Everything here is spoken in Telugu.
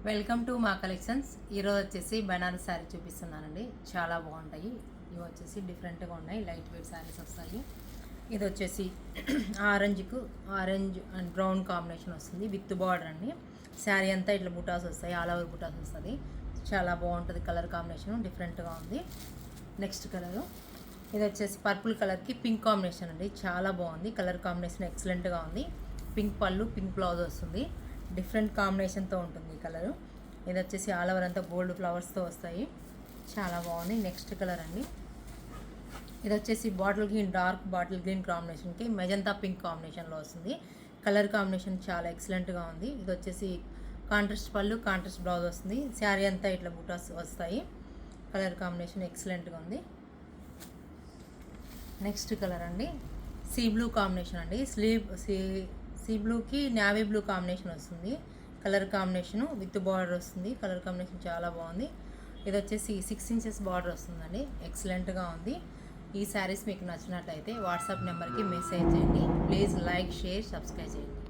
వెల్కమ్ టు మా కలెక్షన్స్. ఈరోజు వచ్చేసి బనారస్ శారీ చూపిస్తున్నానండి. చాలా బాగుంటాయి. ఇవి వచ్చేసి డిఫరెంట్గా ఉన్నాయి. లైట్ వెయిట్ శారీస్ వస్తాయి. ఇది వచ్చేసి ఆరెంజ్ అండ్ బ్రౌన్ కాంబినేషన్ వస్తుంది విత్ బార్డర్ అండి. శారీ అంతా ఇట్లా బుటాస్ వస్తాయి, ఆల్ ఓవర్ బుటాస్ వస్తుంది. చాలా బాగుంటుంది. కలర్ కాంబినేషన్ డిఫరెంట్గా ఉంది. నెక్స్ట్ కలరు ఇది వచ్చేసి పర్పుల్ కలర్కి పింక్ కాంబినేషన్ అండి. చాలా బాగుంది. కలర్ కాంబినేషన్ ఎక్సలెంట్గా ఉంది. పింక్ పళ్ళు, పింక్ బ్లౌజ్ వస్తుంది. డిఫరెంట్ కాంబినేషన్తో ఉంటుంది ఈ కలరు. ఇది వచ్చేసి ఆల్ ఓవర్ అంతా గోల్డ్ ఫ్లవర్స్తో వస్తాయి. చాలా బాగుంది. నెక్స్ట్ కలర్ అండి. ఇది వచ్చేసి డార్క్ బాటిల్ గ్రీన్ కాంబినేషన్కి మెజంతా పింక్ కాంబినేషన్లో వస్తుంది. కలర్ కాంబినేషన్ చాలా ఎక్సలెంట్గా ఉంది. ఇది వచ్చేసి కాంట్రాస్ట్ పళ్ళు, కాంట్రాస్ట్ బ్లౌజ్ వస్తుంది. శారీ అంతా ఇట్లా బుటాస్ వస్తాయి. కలర్ కాంబినేషన్ ఎక్సలెంట్గా ఉంది. నెక్స్ట్ కలర్ అండి, సీ బ్లూ కాంబినేషన్ అండి. సీ బ్లూకి నావీ బ్లూ కాంబినేషన్ వస్తుంది. కలర్ కాంబినేషను విత్ బార్డర్ వస్తుంది. కలర్ కాంబినేషన్ చాలా బాగుంది. ఇది వచ్చేసి 6 ఇంచెస్ బార్డర్ వస్తుందండి. ఎక్సలెంట్గా ఉంది. ఈ శారీస్ మీకు నచ్చినట్లయితే వాట్సాప్ నెంబర్కి మెసేజ్ చేయండి. ప్లీజ్ లైక్, షేర్, సబ్స్క్రైబ్ చేయండి.